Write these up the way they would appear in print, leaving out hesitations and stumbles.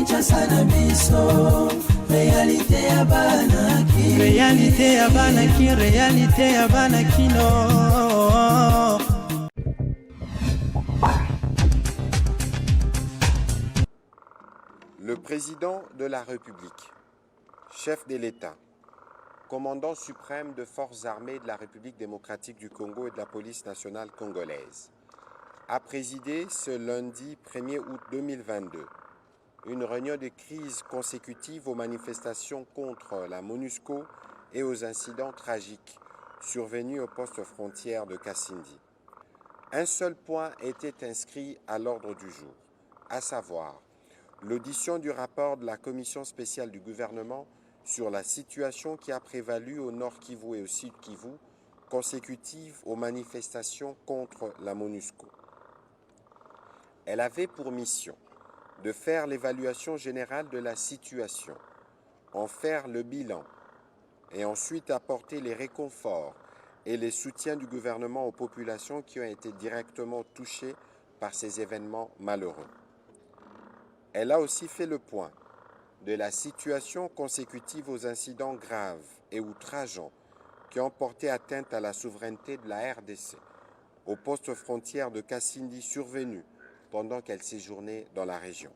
Kinshasa na biso, réalité ya banaki, réalité ya banaki, réalité ya banakino. Le président de la République, chef de l'État, commandant suprême de forces armées de la République démocratique du Congo et de la police nationale congolaise, a présidé ce lundi 1er août 2022 une réunion de crise consécutive aux manifestations contre la MONUSCO et aux incidents tragiques survenus au poste frontière de Kasindi. Un seul point était inscrit à l'ordre du jour, à savoir l'audition du rapport de la commission spéciale du gouvernement sur la situation qui a prévalu au Nord Kivu et au Sud Kivu, consécutive aux manifestations contre la MONUSCO. Elle avait pour mission de faire l'évaluation générale de la situation, en faire le bilan et ensuite apporter les réconforts et les soutiens du gouvernement aux populations qui ont été directement touchées par ces événements malheureux. Elle a aussi fait le point de la situation consécutive aux incidents graves et outrageants qui ont porté atteinte à la souveraineté de la RDC, au poste frontière de Kasindi survenu pendant qu'elle séjournait dans la région.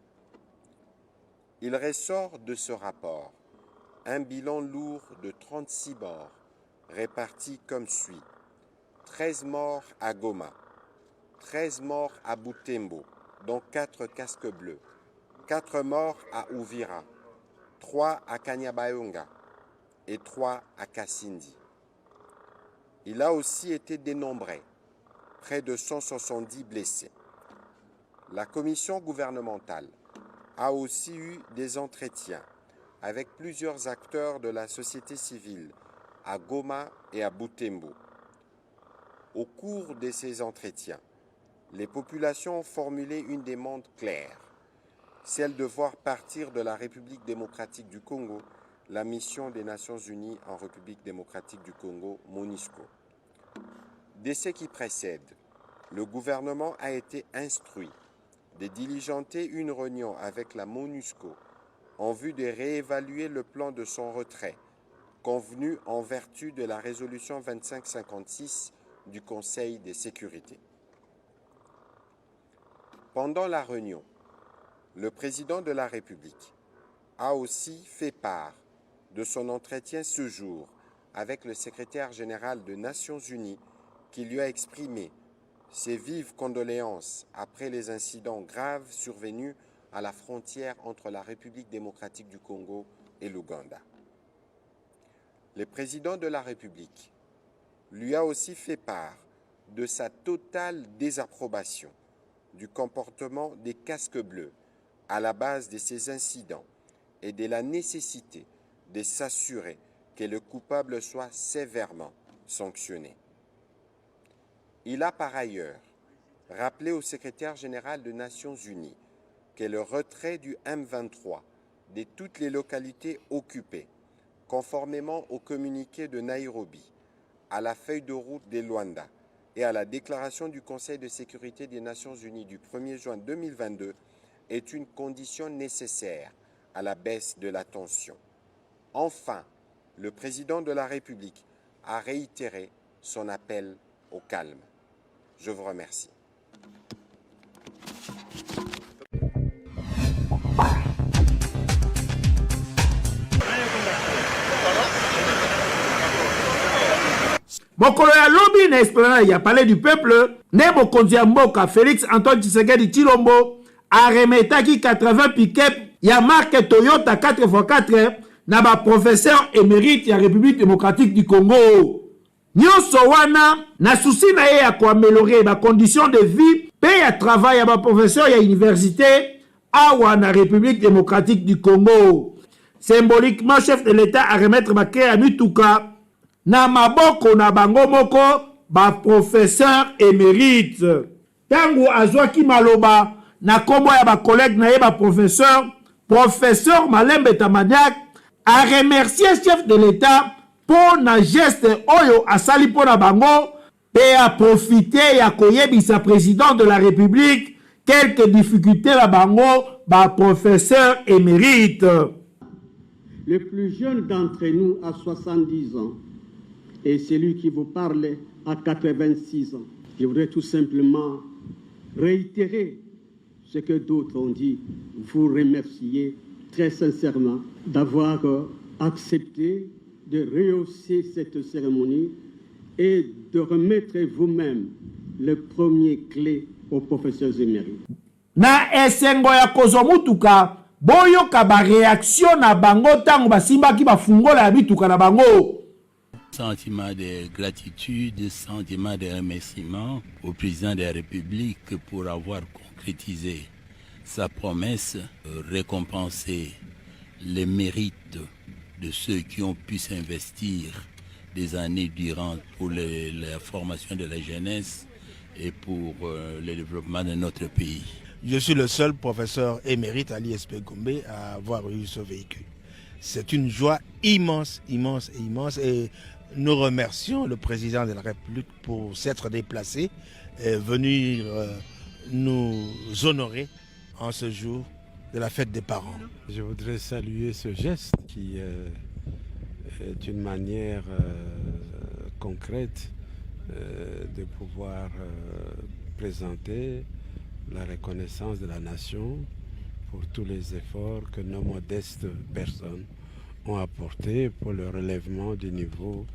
Il ressort de ce rapport un bilan lourd de 36 morts répartis comme suit. 13 morts à Goma, 13 morts à Butembo, dont 4 casques bleus, 4 morts à Uvira, 3 à Kanyabayonga et 3 à Kasindi. Il a aussi été dénombré près de 170 blessés. La commission gouvernementale a aussi eu des entretiens avec plusieurs acteurs de la société civile à Goma et à Butembo. Au cours de ces entretiens, les populations ont formulé une demande claire, celle de voir partir de la République démocratique du Congo la mission des Nations Unies en République démocratique du Congo, MONUSCO. Dès ce qui précède, le gouvernement a été instruit de diligenter une réunion avec la MONUSCO en vue de réévaluer le plan de son retrait, convenu en vertu de la résolution 2556 du Conseil de sécurité. Pendant la réunion, le président de la République a aussi fait part de son entretien ce jour avec le secrétaire général des Nations Unies qui lui a exprimé ses vives condoléances après les incidents graves survenus à la frontière entre la République démocratique du Congo et l'Ouganda. Le président de la République lui a aussi fait part de sa totale désapprobation du comportement des casques bleus à la base de ces incidents et de la nécessité de s'assurer que le coupable soit sévèrement sanctionné. Il a par ailleurs rappelé au secrétaire général des Nations Unies que le retrait du M23 de toutes les localités occupées, conformément au communiqué de Nairobi, à la feuille de route de Luanda et à la déclaration du Conseil de sécurité des Nations Unies du 1er juin 2022, est une condition nécessaire à la baisse de la tension. Enfin, le président de la République a réitéré son appel au calme. Je vous remercie. Mokolo ya lobi na esplanade ya palais du peuple, ne mokonzi ya mboka Félix Antoine Tshisekedi Tshilombo aremetaki 80 pick-up ya marque Toyota 4x4 na ba professeur émérite ya République démocratique du Congo. Nyonso wana na souci na ye ya koaméliorer ba conditions de vie pe ya travail ya ba professeur ya université awa na République démocratique du Congo. Symboliquement, chef de l'État a remettre ba clé ya mituka na maboko na bango moko ba professeur émérite. Tangu azwaki maloba na kombo ya ba collègue na ye ba professeur Malembe Tamadiak a remercié chef de l'État mpo na geste oyo asali mpo na bango pe a profité ya koyebisa président de la République quelques difficultés na bango ba professeur émérite. Le plus jeune d'entre nous a 70 ans et celui qui vous parle a 86 ans. Je voudrais tout simplement réitérer ce que d'autres ont dit, vous remercier très sincèrement d'avoir accepté de rehausser cette cérémonie et de remettre vous-même le premier clé aux professeurs émérites. Na esengo ya kozwa mutuka boyoka ba réaction na bango tango basimbaki bafungola ya bituka na bango. Sentiment de gratitude, sentiment de remerciement au président de la République pour avoir concrétisé sa promesse, récompenser les mérites de ceux qui ont pu s'investir des années durant pour la formation de la jeunesse et pour le développement de notre pays. Je suis le seul professeur émérite à l'ISP Gombe à avoir eu ce véhicule. C'est une joie immense, immense, immense et nous remercions le président de la République pour s'être déplacé et venir nous honorer en ce jour de la fête des parents. Je voudrais saluer ce geste qui est une manière concrète de pouvoir présenter la reconnaissance de la nation pour tous les efforts que nos modestes personnes ont apportés pour le relèvement du niveau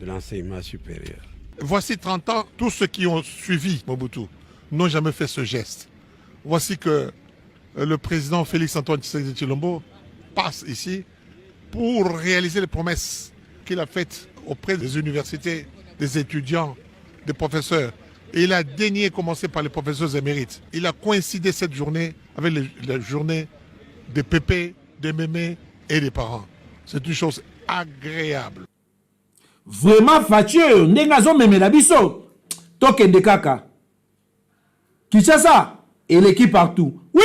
de l'enseignement supérieur. Voici 30 ans, tous ceux qui ont suivi Mobutu n'ont jamais fait ce geste. Voici que le président Félix-Antoine Tshisekedi Tshilombo passe ici pour réaliser les promesses qu'il a faites auprès des universités, des étudiants, des professeurs. Et il a daigné commencer par les professeurs émérites. Il a coïncidé cette journée avec la journée des pépés, des mémés et des parents. C'est une chose agréable. Vraiment Fathieu, ndenga zo memela biso. Tokende kaka. Kinshasa, et l'équipe partout. Oui!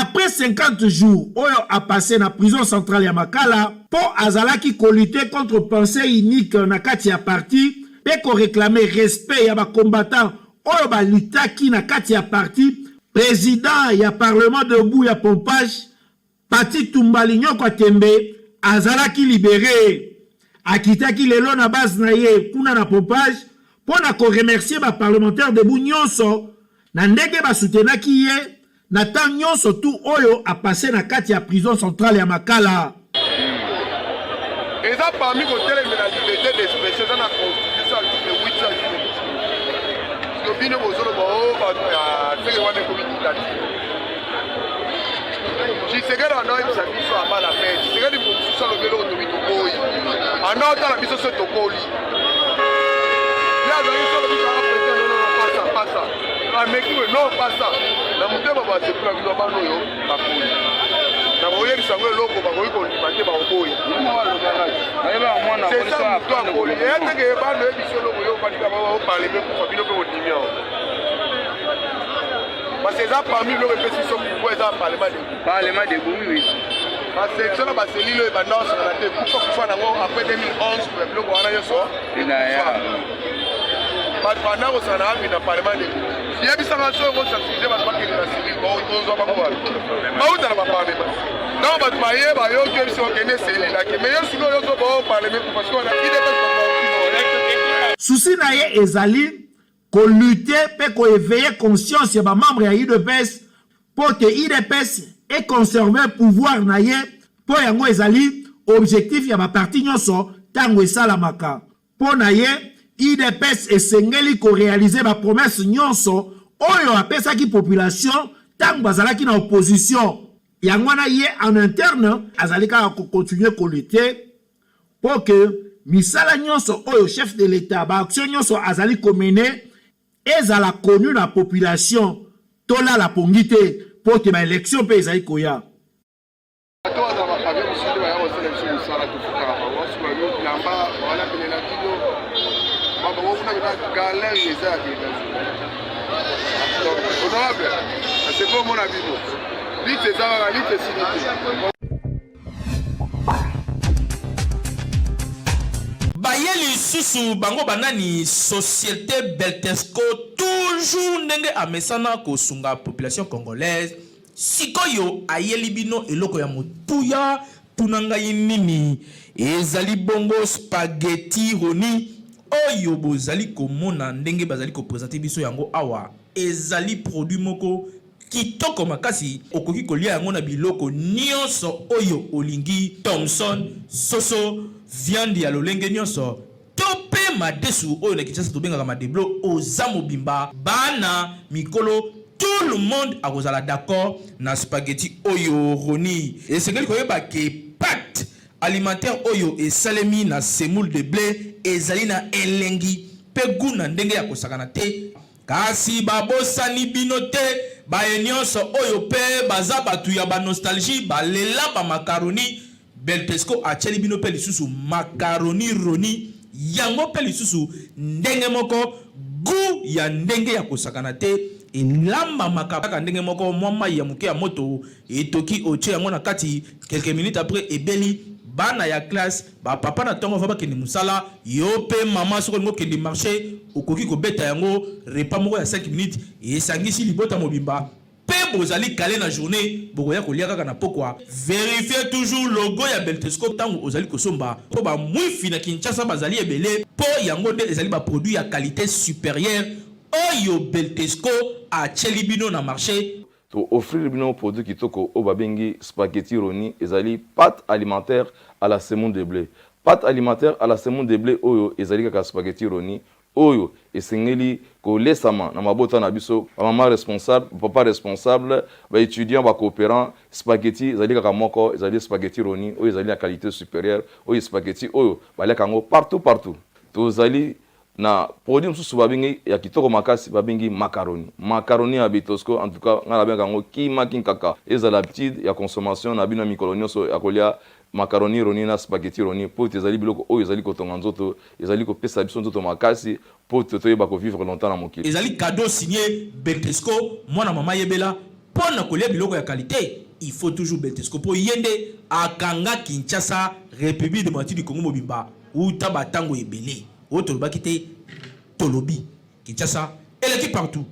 après 50 jours oyo a passé na prison centrale ya Makala po azalaki ko lutter contre pensée unique na kati ya parti pe ko réclamer respect ya ba combattant oyo ba lutaki na kati ya parti. Président ya parlement debout ya pompage Pati Tumbali Nyoko Tembe azalaki libéré akitaki lelo na base na ye kuna na pompage pona ko remercier ba parlementaire debout nyonso na ndenge ba soutenaki ye na temps nyonso tout oyo a passé na kati ya prison centrale ya Makala. Eza parmi côté la liberté d'expression dans la constitution article 8 Lobino bozolo ba teke wana communicatif. Tshisekedi anaoyebisa biso aba la fete. Tshisekedi mosusu alobeli oyo tokoyi. Anaotala biso so tokoli. Ye azalaki so lobi kaka président non pasa. Ameki we non pasa. Na motema basepula biso bana oyo bakoli. Na koyebisa ngo eloko bakoki kondima te bakoboyi. C'est ça moto akoli. Eyateke ebano yebiso eloko yo banika baoparleme kufa bino mpe kondimi awo. Parce que ça parmi le représentation pour ça parlement de oui. Parce que ça va se lire ba non sur la tête pour fois après 2011 pour le bloc wana yo so. Pas pendant au sana bi na parlement de. Si yebi sanga so ko sa sujet ba bakeli na civil ko zo ba ko. Ba uta ba parler ba. Non ba baye ba yo ke so kene seli la ke mais yo sino yo so ba parlement parce que on a idée pas. Souci na ye ezali ko lutter pe ko éveiller conscience ya ba membre ya UDPS pour que UDPS ait conservé pouvoir na ye po yango ezali objectif ya ba parti nyonso tango esalamaka po na ye UDPS esengeli ko réaliser ba promesse nyonso oyo apesaki population tango bazalaki na opposition yango na ye en interne azalika ko continuer ko lutter pour que misala nyonso oyo chef de l'état ba action nyonso azali ko mener ezala connu la population tola la pongité pour que ma élection pe ezali koya. Bayeli susu bango banani société Beltesco toujours ndenge amesana ko sunga population congolaise sikoyo ayeli bino eloko ya motuya tunanga nini ezali bongo spaghetti roni oyo bozali komona ndenge bazali ko présenter biso yango awa ezali produit moko kitoko makasi okoki kolia yango na biloko nyonso oyo olingi Thomson soso viande ya lolenge nyonso tope madesu oyo na Kinshasa tobengaka madeblo oza mobimba bana mikolo tout le monde akozala d'accord na spaghetti oyo roni esengeli koyeba ke pâte alimentaire oyo esalemi na semoule de blé ezali na elengi pe guna ndenge ya kosakana te kasi babosani bino te baye nyonso oyo pe baza batu ya ba nostalgie balela ba macaroni Beltesco acheli bino pe lisusu macaroni roni yango pe lisusu ndenge moko gu ya ndenge ya kosakana te elamba makaka ndenge moko mwa ya muke ya moto etoki oche yango na kati quelques minutes après ebeli bana ya classe ba papa na tongo va bakende musala yo pe mama soko ngo kende marché okoki ko beta yango repas moko ya 5 minutes esangisi libota mobimba pe bozali calé na journée bokoya kolia kaka na pokwa vérifiez toujours logo ya Beltesco tango ozali kosomba po ba mwifi na Kinshasa bazali ebele po yango de ezali ba produit ya qualité supérieure oyo Beltesco a chelibino na marché to offrir bino produit kitoko o babengi spaghetti roni ezali pâte alimentaire à la semoule de blé pâte alimentaire à la semoule de blé oyo ezali kaka spaghetti roni oyo esengeli ko lesama na mabota na biso maman responsable papa responsable ba étudiant ba coopérant spaghetti ezali kaka moko ezali spaghetti roni oyo ezali à qualité supérieure oyo spaghetti oyo baleka ngo partout to zali na produit mususu babengi ya kitoko makasi babengi macaroni ya Beltesco en tout cas ngala benga ngo kima kinkaka ezala petite ya consommation na bino mikolo nyonso ya kolia macaroni roni na spaghetti roni po ezali biloko oyo ezali kotonga nzoto ezali kopesa biso nzoto makasi po toyeba ko vivre longtemps na mokili ezali cadeau signé Beltesco mwana mama yebela pour na kolia biloko ya qualité il faut toujours Beltesco pour yende akanga Kinshasa République démocratique du Congo mobimba ou tabatango ebele o toloba kité tolobi Kinshasa et l'équipe partout.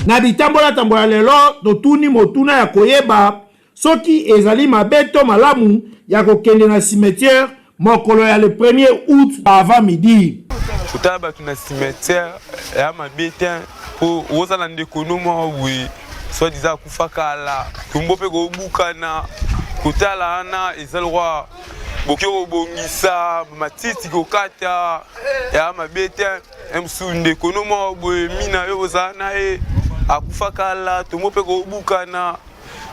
Na bitambola tambola lelo totuni motuna ya koyeba soki ezali mabeto malamu ya kokende na cimetière mokolo ya le 1er août avant midi. Kutala batu na cimetière ya mabete po ozala ndeko nomo wi so diza kufakala tumbo pe go bukana kutala ana ezalwa bokyo bongisa matiti kokata ya mabete emsunde konomo bwe mina yo ozana e akufakala tumbo pe go bukana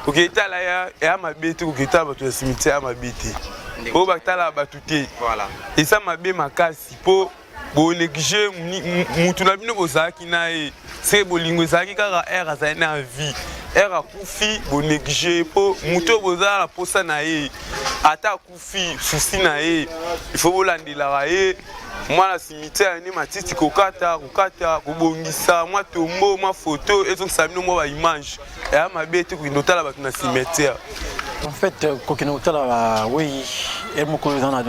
koketala ya mabete koketala batu na cimetière ya mabete po bakitala batu te voilà esa mabe makasi po bo négligé mutu na bino bozaki na e se bolingo ezalaki kaka air azali na vie air akufi bo négligé po mutu bozala na posa na ye ata akufi susi na ye il faut bolandelaka ye mwana cimetière ni matiti kokata kobongisa mwa tombo mwa photo ezokisa bino mwa baimage eya mabe te kokende otala bato na cimetière. En fait, oui, et mon cousin a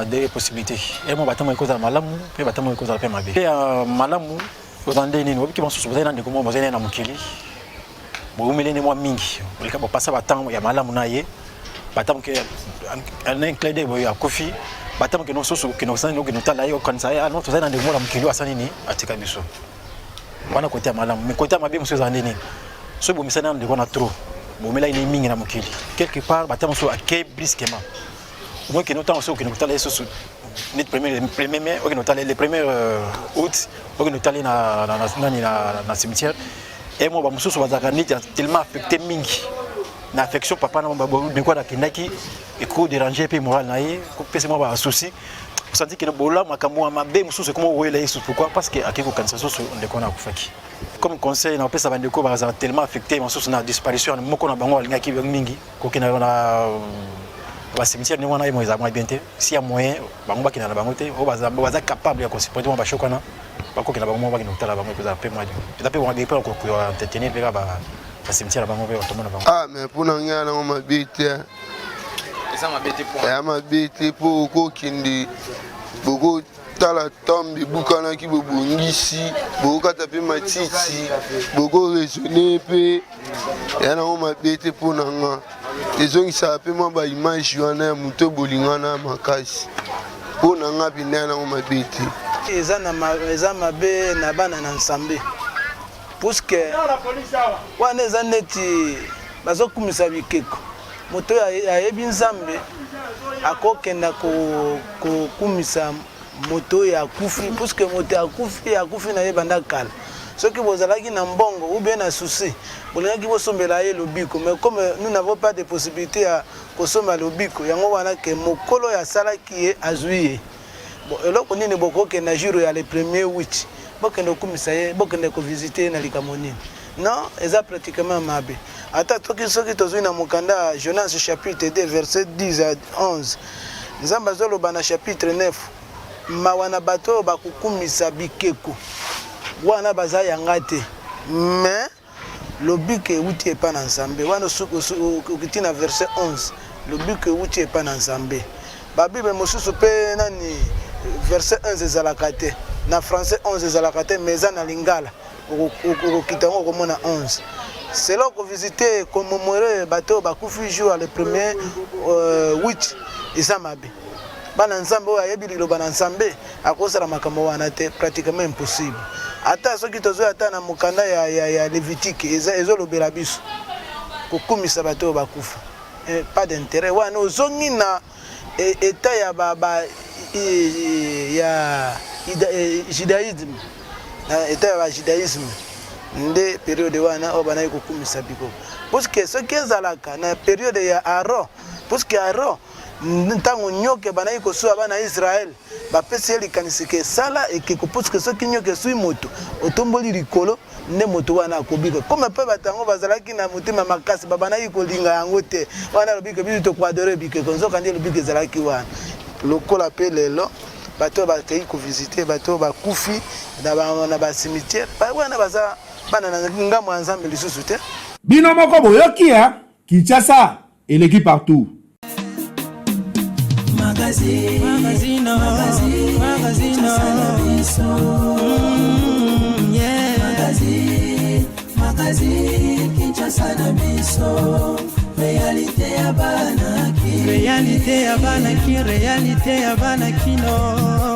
deux possibilités. Et mon bâtiment est causé à Malamou, et bâtiment est causé à Pemabé. Et Malamou, vous en donnez une qui vont se souvenir de comment vous avez un amukili. Vous me l'avez moi mingi. Vous avez passé à Batam, il y a Malamou naïe. Batam qui est un clé de Kofi. Batam qui nous sommes qui nous sommes qui nous talaïe au Kansai. Alors, vous avez un démon amukili à Sanini, à Tikabiso. Voilà côté à Malamou. Mais côté à Mabé, monsieur Zandini. Ce que vous me savez, on a trop. Bon, mais là il est mingi na mukili quelque part batam so akay brusquement au moins que nous temps so que nous talé so net premier mai au que nous talé le 1er août au que nous talé na cimetière et moi ba mususu bazaka nit tellement affecté mingi na affection papa na ba de quoi na kinaki et ko déranger pe moral na ye ko pese moi ba souci vous sentez que le bola makamwa mabe mususu comment vous voyez pourquoi parce que akiko kansa so de kona kufaki. Comme conseil, on peut savoir que les tellement affectés, on a disparition, on a bango alingaki mingi, koki na ba cimetière ni wana ils ont bien si y a moyen bango ki na bango te o baza capable ya supporter ba shokana ba koki na bango ba ki notala bango za pe moi peut-être on va pas ko entretenir ba cimetière bango ba to mona bango ah mais pour na ngana on ma bete ça ma bete pour ya ma bete pour ko kindi bogo tala tombe bukana ki bobongisi bokata pe matiti boko raisonner pe yana o mabete pona nga ezongisa pe mwa ba image wana ya muto bolingana makasi pona nga binana o mabete eza mabe na bana na nsambe puisque wana eza neti bazokumisa bikeko moto ayebi nzambe akokenda kokumisa moto ya kufi puisque moto ya kufi na yebanda kala soki bozalaki na mbongo ou bien na souci bolingaki bosombela ye lobiko mais comme nous n'avons pas de possibilité à kosomba lobiko yango wana ke mokolo ya salaki ye azwi bon eloko nini bokokenda jour ya le 1er août bokende okumisa ye bokende kovisiter na likamoni non eza pratiquement mabe ata toki soki tozwi na mokanda Jonas chapitre 2 verset 10 à 11 nzamba azoloba na chapitre 9 mawana bato bakukumisa bikeko wana baza yanga te mais lobiko euti epa na nzambe wana okiti na verset 11 lobiko euti epa na nzambe babible mosusu pe nani verset 11 ezalaka te na français 11 ezalaka te mais eza na lingala okokita ngo komona 11 c'est là qu'on visiter commémorer bato bakufi jour le 1er août eza mabe bana nzambe oyo ayebi liloba na nzambe akosala makambo wana te pratiquement impossible ata soki tozwi ata na mokanda ya Lévitique ezolobela biso kokumisa bato oyo bakufa pas d'intérêt wana ozongi na eta ya judaïsme na eta ya judaïsme nde période wana oyo banayi kokumisa biko parce que soki ezalaka na période ya Aaron parce que Aaron ntango nyoke banayi kosuwa bana Israël bapesi ye likanisi ke esala ekeko puisque soki nyoke esui moto otomboli likolo nde moto wana akobika comme mpe bato yango bazalaki na motema makasi babanayi kolinga yango te wana lobike biso tokoadore bikeko nzoka nde lobike ezalaki wana lokola mpe lelo bato bakei kovisite bato bakufi na basimitiere wana baza bana na ngambo ya nzambe lisusu te. Bino moko boyoki ya Kinshasa eleki partout. Magazino Kinshasa na biso réalité ya bana kino. Réalité ya bana kino.